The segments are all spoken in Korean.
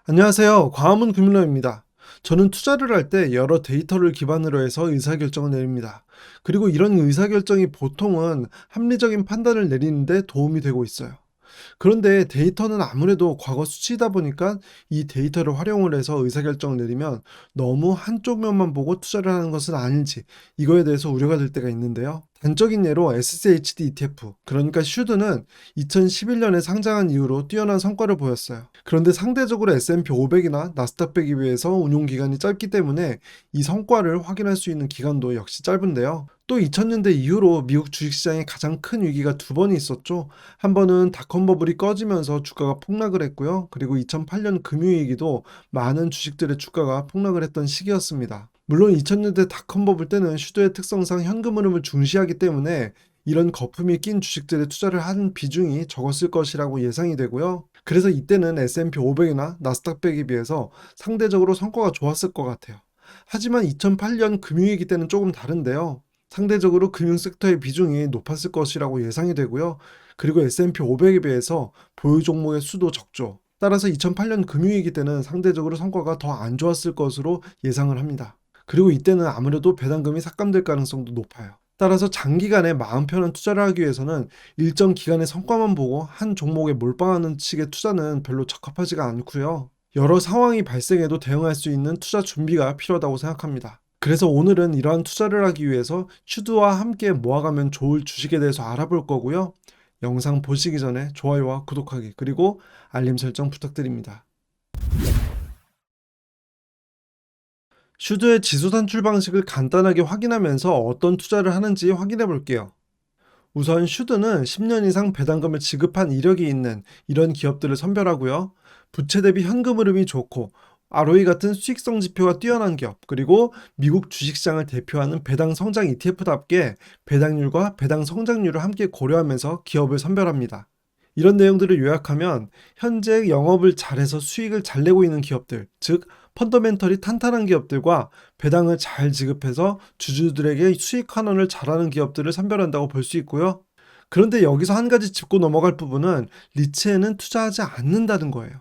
안녕하세요. 광화문 금융라입니다. 저는 투자를 할 때 여러 데이터를 기반으로 해서 의사결정을 내립니다. 그리고 이런 의사결정이 보통은 합리적인 판단을 내리는데 도움이 되고 있어요. 그런데 데이터는 아무래도 과거 수치이다 보니까 이 데이터를 활용을 해서 의사결정을 내리면 너무 한쪽 면만 보고 투자를 하는 것은 아닌지 이거에 대해서 우려가 될 때가 있는데요. 단적인 예로 SCHD ETF, 그러니까 슈드는 2011년에 상장한 이후로 뛰어난 성과를 보였어요. 그런데 상대적으로 S&P 500이나 나스닥 100에 비해서 운용 기간이 짧기 때문에 이 성과를 확인할 수 있는 기간도 역시 짧은데요. 또 2000년대 이후로 미국 주식시장에 가장 큰 위기가 두 번이 있었죠. 한 번은 닷컴 버블이 꺼지면서 주가가 폭락을 했고요. 그리고 2008년 금융위기도 많은 주식들의 주가가 폭락을 했던 시기였습니다. 물론 2000년대 닷컴 버블 때는 슈드의 특성상 현금 흐름을 중시하기 때문에 이런 거품이 낀 주식들에 투자를 한 비중이 적었을 것이라고 예상이 되고요. 그래서 이때는 S&P 500이나 나스닥 100에 비해서 상대적으로 성과가 좋았을 것 같아요. 하지만 2008년 금융위기 때는 조금 다른데요. 상대적으로 금융 섹터의 비중이 높았을 것이라고 예상이 되고요. 그리고 S&P 500에 비해서 보유 종목의 수도 적죠. 따라서 2008년 금융위기 때는 상대적으로 성과가 더 안 좋았을 것으로 예상을 합니다. 그리고 이때는 아무래도 배당금이 삭감될 가능성도 높아요. 따라서 장기간에 마음 편한 투자를 하기 위해서는 일정 기간의 성과만 보고 한 종목에 몰빵하는 식의 투자는 별로 적합하지가 않고요. 여러 상황이 발생해도 대응할 수 있는 투자 준비가 필요하다고 생각합니다. 그래서 오늘은 이러한 투자를 하기 위해서 슈드와 함께 모아가면 좋을 주식에 대해서 알아볼 거고요. 영상 보시기 전에 좋아요와 구독하기 그리고 알림 설정 부탁드립니다. 슈드의 지수 산출 방식을 간단하게 확인하면서 어떤 투자를 하는지 확인해 볼게요. 우선 슈드는 10년 이상 배당금을 지급한 이력이 있는 이런 기업들을 선별하고요. 부채 대비 현금 흐름이 좋고 ROE 같은 수익성 지표가 뛰어난 기업, 그리고 미국 주식시장을 대표하는 배당 성장 ETF답게 배당률과 배당 성장률을 함께 고려하면서 기업을 선별합니다. 이런 내용들을 요약하면 현재 영업을 잘해서 수익을 잘 내고 있는 기업들, 즉 펀더멘털이 탄탄한 기업들과 배당을 잘 지급해서 주주들에게 수익 환원을 잘하는 기업들을 선별한다고 볼 수 있고요. 그런데 여기서 한 가지 짚고 넘어갈 부분은 리츠에는 투자하지 않는다는 거예요.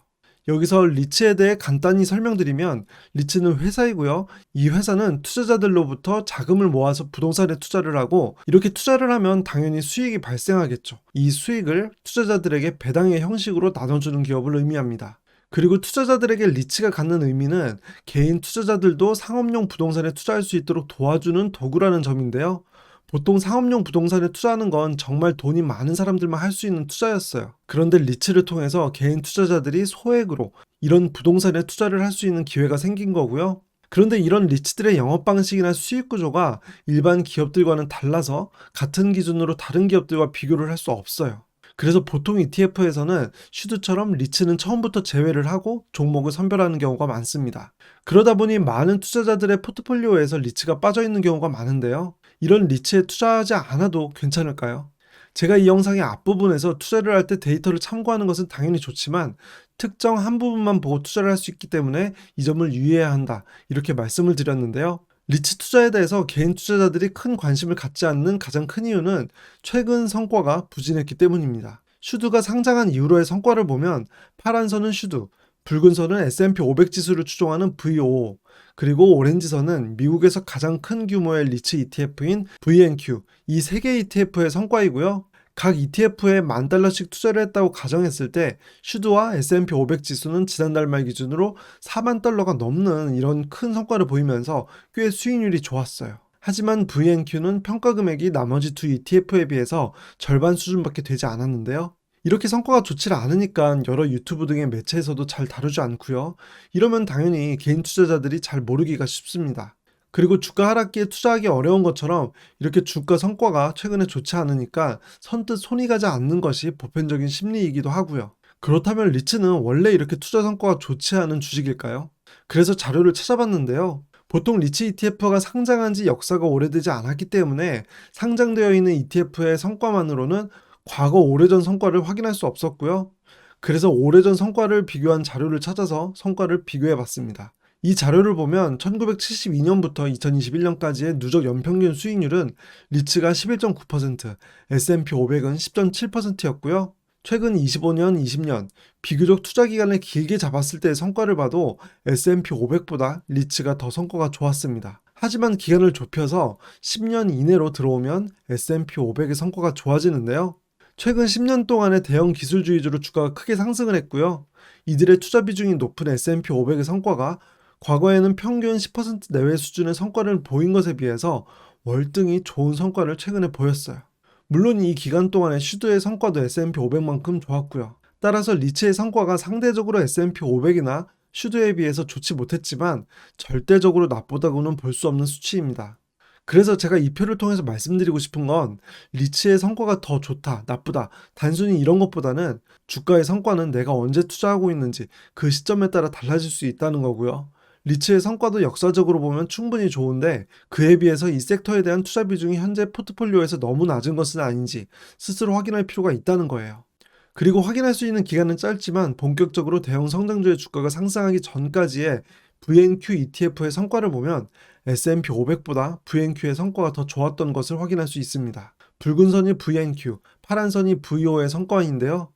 여기서 리츠에 대해 간단히 설명드리면 리츠는 회사이고요. 이 회사는 투자자들로부터 자금을 모아서 부동산에 투자를 하고 이렇게 투자를 하면 당연히 수익이 발생하겠죠. 이 수익을 투자자들에게 배당의 형식으로 나눠주는 기업을 의미합니다. 그리고 투자자들에게 리츠가 갖는 의미는 개인 투자자들도 상업용 부동산에 투자할 수 있도록 도와주는 도구라는 점인데요. 보통 상업용 부동산에 투자하는 건 정말 돈이 많은 사람들만 할 수 있는 투자였어요. 그런데 리츠를 통해서 개인 투자자들이 소액으로 이런 부동산에 투자를 할 수 있는 기회가 생긴 거고요. 그런데 이런 리츠들의 영업 방식이나 수익 구조가 일반 기업들과는 달라서 같은 기준으로 다른 기업들과 비교를 할 수 없어요. 그래서 보통 ETF에서는 슈드처럼 리츠는 처음부터 제외를 하고 종목을 선별하는 경우가 많습니다. 그러다 보니 많은 투자자들의 포트폴리오에서 리츠가 빠져 있는 경우가 많은데요. 이런 리츠에 투자하지 않아도 괜찮을까요? 제가 이 영상의 앞부분에서 투자를 할 때 데이터를 참고하는 것은 당연히 좋지만 특정 한 부분만 보고 투자를 할 수 있기 때문에 이 점을 유의해야 한다, 이렇게 말씀을 드렸는데요. 리츠 투자에 대해서 개인 투자자들이 큰 관심을 갖지 않는 가장 큰 이유는 최근 성과가 부진했기 때문입니다. 슈드가 상장한 이후로의 성과를 보면 파란 선은 슈드, 붉은 선은 S&P 500 지수를 추종하는 VOO, 그리고 오렌지 선은 미국에서 가장 큰 규모의 리츠 ETF인 VNQ, 이 세 개 ETF의 성과이고요. 각 ETF에 $10,000씩 투자를 했다고 가정했을 때 슈드와 S&P 500 지수는 지난달 말 기준으로 $40,000가 넘는 이런 큰 성과를 보이면서 꽤 수익률이 좋았어요. 하지만 VNQ는 평가 금액이 나머지 두 ETF에 비해서 절반 수준밖에 되지 않았는데요. 이렇게 성과가 좋지 않으니까 여러 유튜브 등의 매체에서도 잘 다루지 않고요. 이러면 당연히 개인 투자자들이 잘 모르기가 쉽습니다. 그리고 주가 하락기에 투자하기 어려운 것처럼 이렇게 주가 성과가 최근에 좋지 않으니까 선뜻 손이 가지 않는 것이 보편적인 심리이기도 하고요. 그렇다면 리츠는 원래 이렇게 투자 성과가 좋지 않은 주식일까요? 그래서 자료를 찾아봤는데요. 보통 리츠 ETF가 상장한 지 역사가 오래되지 않았기 때문에 상장되어 있는 ETF의 성과만으로는 과거 오래전 성과를 확인할 수 없었고요. 그래서 오래전 성과를 비교한 자료를 찾아서 성과를 비교해 봤습니다. 이 자료를 보면 1972년부터 2021년까지의 누적 연평균 수익률은 리츠가 11.9%, S&P 500은 10.7%였고요. 최근 25년, 20년 비교적 투자 기간을 길게 잡았을 때의 성과를 봐도 S&P 500보다 리츠가 더 성과가 좋았습니다. 하지만 기간을 좁혀서 10년 이내로 들어오면 S&P 500의 성과가 좋아지는데요. 최근 10년 동안의 대형 기술주의주로 주가가 크게 상승을 했고요. 이들의 투자 비중이 높은 S&P 500의 성과가 과거에는 평균 10% 내외 수준의 성과를 보인 것에 비해서 월등히 좋은 성과를 최근에 보였어요. 물론 이 기간 동안의 슈드의 성과도 S&P 500만큼 좋았고요. 따라서 리츠의 성과가 상대적으로 S&P 500이나 슈드에 비해서 좋지 못했지만 절대적으로 나쁘다고는 볼 수 없는 수치입니다. 그래서 제가 이 표를 통해서 말씀드리고 싶은 건 리츠의 성과가 더 좋다, 나쁘다, 단순히 이런 것보다는 주가의 성과는 내가 언제 투자하고 있는지 그 시점에 따라 달라질 수 있다는 거고요. 리츠의 성과도 역사적으로 보면 충분히 좋은데 그에 비해서 이 섹터에 대한 투자 비중이 현재 포트폴리오에서 너무 낮은 것은 아닌지 스스로 확인할 필요가 있다는 거예요. 그리고 확인할 수 있는 기간은 짧지만 본격적으로 대형 성장주의 주가가 상승하기 전까지의 VNQ ETF의 성과를 보면 S&P 500보다 VNQ의 성과가 더 좋았던 것을 확인할 수 있습니다. 붉은 선이 VNQ, 파란 선이 VO의 성과인데요.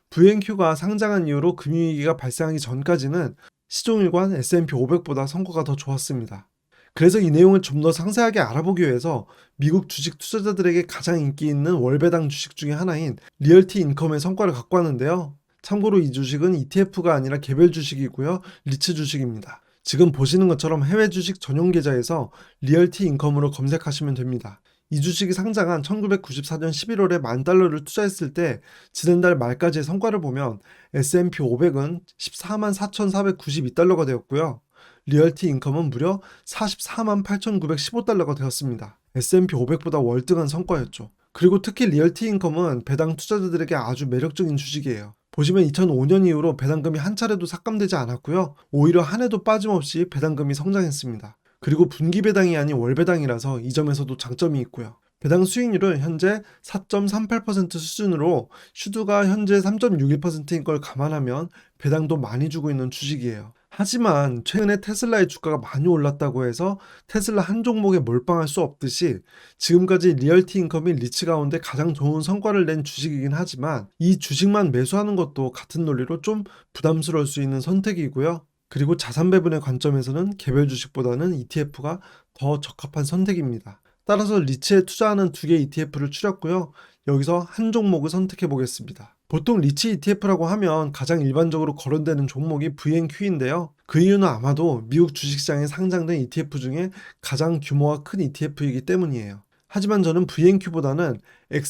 VNQ가 상장한 이후로 금융위기가 발생하기 전까지는 시종일관 S&P 500보다 성과가 더 좋았습니다. 그래서 이 내용을 좀 더 상세하게 알아보기 위해서 미국 주식 투자자들에게 가장 인기 있는 월배당 주식 중에 하나인 리얼티 인컴의 성과를 갖고 왔는데요. 참고로 이 주식은 ETF가 아니라 개별 주식이고요. 리츠 주식입니다. 지금 보시는 것처럼 해외 주식 전용 계좌에서 리얼티 인컴으로 검색하시면 됩니다. 이 주식이 상장한 1994년 11월에 $10,000를 투자했을 때 지난달 말까지의 성과를 보면 S&P 500은 14만 4,492달러가 되었고요. 리얼티 인컴은 무려 44만 8,915달러가 되었습니다. S&P 500보다 월등한 성과였죠. 그리고 특히 리얼티 인컴은 배당 투자자들에게 아주 매력적인 주식이에요. 보시면 2005년 이후로 배당금이 한 차례도 삭감되지 않았고요. 오히려 한 해도 빠짐없이 배당금이 성장했습니다. 그리고 분기 배당이 아닌 월 배당이라서 이 점에서도 장점이 있고요. 배당 수익률은 현재 4.38% 수준으로 슈드가 현재 3.61%인 걸 감안하면 배당도 많이 주고 있는 주식이에요. 하지만 최근에 테슬라의 주가가 많이 올랐다고 해서 테슬라 한 종목에 몰빵할 수 없듯이 지금까지 리얼티 인컴이 리츠 가운데 가장 좋은 성과를 낸 주식이긴 하지만 이 주식만 매수하는 것도 같은 논리로 좀 부담스러울 수 있는 선택이고요. 그리고 자산 배분의 관점에서는 개별 주식보다는 ETF가 더 적합한 선택입니다. 따라서 리츠에 투자하는 두 개의 ETF를 추렸고요. 여기서 한 종목을 선택해 보겠습니다. 보통 리츠 ETF라고 하면 가장 일반적으로 거론되는 종목이 VNQ인데요. 그 이유는 아마도 미국 주식시장에 상장된 ETF 중에 가장 규모가 큰 ETF이기 때문이에요. 하지만 저는 VNQ보다는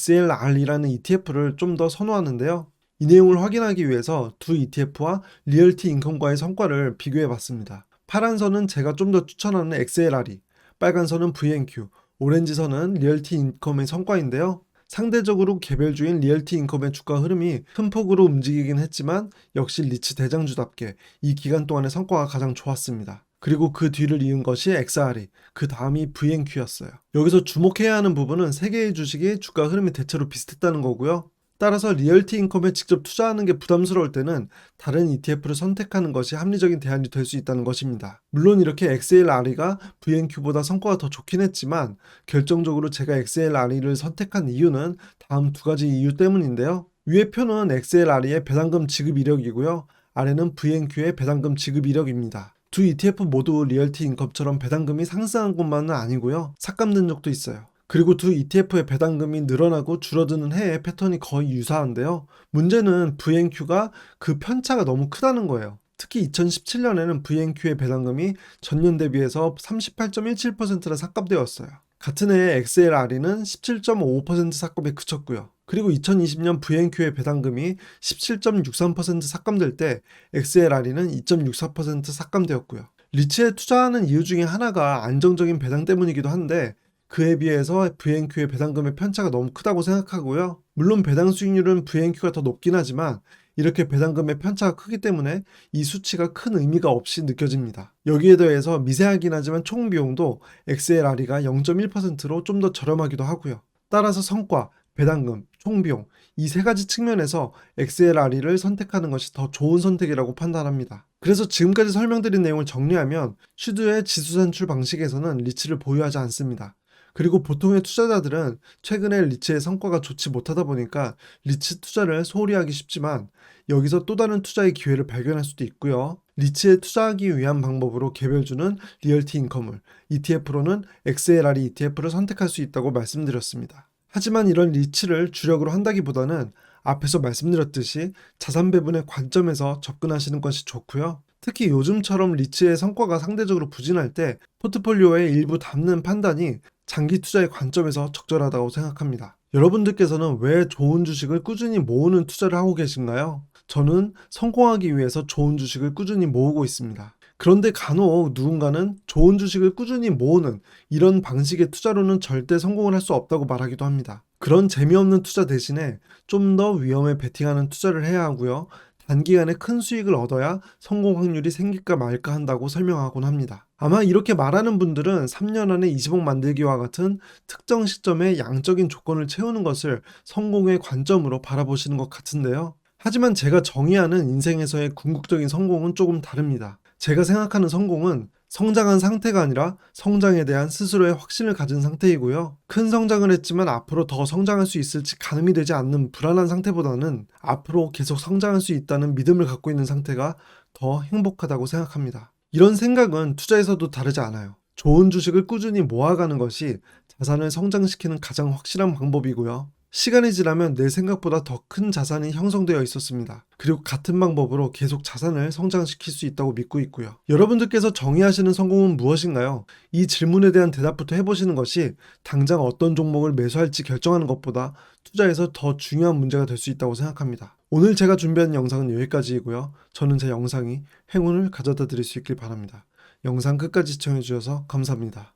XLR이라는 ETF를 좀 더 선호하는데요. 이 내용을 확인하기 위해서 두 ETF와 리얼티 인컴과의 성과를 비교해 봤습니다. 파란 선은 제가 좀 더 추천하는 XLR이, 빨간 선은 VNQ, 오렌지 선은 리얼티 인컴의 성과인데요. 상대적으로 개별주인 리얼티 인컴의 주가 흐름이 큰 폭으로 움직이긴 했지만 역시 리츠 대장주답게 이 기간 동안의 성과가 가장 좋았습니다. 그리고 그 뒤를 이은 것이 XRE, 그 다음이 VNQ였어요. 여기서 주목해야 하는 부분은 세 개의 주식이 주가 흐름이 대체로 비슷했다는 거고요. 따라서 리얼티 인컴에 직접 투자하는 게 부담스러울 때는 다른 ETF를 선택하는 것이 합리적인 대안이 될 수 있다는 것입니다. 물론 이렇게 XLRE가 VNQ보다 성과가 더 좋긴 했지만 결정적으로 제가 XLRE를 선택한 이유는 다음 두 가지 이유 때문인데요. 위의 표는 XLRE의 배당금 지급 이력이고요. 아래는 VNQ의 배당금 지급 이력입니다. 두 ETF 모두 리얼티 인컴처럼 배당금이 상승한 것만은 아니고요. 삭감된 적도 있어요. 그리고 두 ETF의 배당금이 늘어나고 줄어드는 해의 패턴이 거의 유사한데요. 문제는 VNQ가 그 편차가 너무 크다는 거예요. 특히 2017년에는 VNQ의 배당금이 전년 대비해서 38.17%나 삭감되었어요. 같은 해에 XLRE는 17.55% 삭감에 그쳤고요. 그리고 2020년 VNQ의 배당금이 17.63% 삭감될 때 XLRE는 2.64% 삭감되었고요. 리츠에 투자하는 이유 중에 하나가 안정적인 배당 때문이기도 한데 그에 비해서 VNQ의 배당금의 편차가 너무 크다고 생각하고요. 물론 배당 수익률은 VNQ가 더 높긴 하지만 이렇게 배당금의 편차가 크기 때문에 이 수치가 큰 의미가 없이 느껴집니다. 여기에 더해서 미세하긴 하지만 총 비용도 XLRE가 0.1%로 좀 더 저렴하기도 하고요. 따라서 성과, 배당금, 총 비용 이 세 가지 측면에서 XLRE를 선택하는 것이 더 좋은 선택이라고 판단합니다. 그래서 지금까지 설명드린 내용을 정리하면 슈드의 지수 산출 방식에서는 리츠를 보유하지 않습니다. 그리고 보통의 투자자들은 최근에 리츠의 성과가 좋지 못하다 보니까 리츠 투자를 소홀히 하기 쉽지만 여기서 또 다른 투자의 기회를 발견할 수도 있고요. 리츠에 투자하기 위한 방법으로 개별주는 리얼티 인컴을, ETF로는 XLRE ETF를 선택할 수 있다고 말씀드렸습니다. 하지만 이런 리츠를 주력으로 한다기보다는 앞에서 말씀드렸듯이 자산 배분의 관점에서 접근하시는 것이 좋고요. 특히 요즘처럼 리츠의 성과가 상대적으로 부진할 때 포트폴리오의 일부 담는 판단이 장기 투자의 관점에서 적절하다고 생각합니다. 여러분들께서는 왜 좋은 주식을 꾸준히 모으는 투자를 하고 계신가요? 저는 성공하기 위해서 좋은 주식을 꾸준히 모으고 있습니다. 그런데 간혹 누군가는 좋은 주식을 꾸준히 모으는 이런 방식의 투자로는 절대 성공을 할 수 없다고 말하기도 합니다. 그런 재미없는 투자 대신에 좀 더 위험에 베팅하는 투자를 해야 하고요. 단기간에 큰 수익을 얻어야 성공 확률이 생길까 말까 한다고 설명하곤 합니다. 아마 이렇게 말하는 분들은 3년 안에 20억 만들기와 같은 특정 시점에 양적인 조건을 채우는 것을 성공의 관점으로 바라보시는 것 같은데요. 하지만 제가 정의하는 인생에서의 궁극적인 성공은 조금 다릅니다. 제가 생각하는 성공은 성장한 상태가 아니라 성장에 대한 스스로의 확신을 가진 상태이고요. 큰 성장을 했지만 앞으로 더 성장할 수 있을지 가늠이 되지 않는 불안한 상태보다는 앞으로 계속 성장할 수 있다는 믿음을 갖고 있는 상태가 더 행복하다고 생각합니다. 이런 생각은 투자에서도 다르지 않아요. 좋은 주식을 꾸준히 모아가는 것이 자산을 성장시키는 가장 확실한 방법이고요. 시간이 지나면 내 생각보다 더 큰 자산이 형성되어 있었습니다. 그리고 같은 방법으로 계속 자산을 성장시킬 수 있다고 믿고 있고요. 여러분들께서 정의하시는 성공은 무엇인가요? 이 질문에 대한 대답부터 해보시는 것이 당장 어떤 종목을 매수할지 결정하는 것보다 투자에서 더 중요한 문제가 될 수 있다고 생각합니다. 오늘 제가 준비한 영상은 여기까지이고요. 저는 제 영상이 행운을 가져다 드릴 수 있길 바랍니다. 영상 끝까지 시청해 주셔서 감사합니다.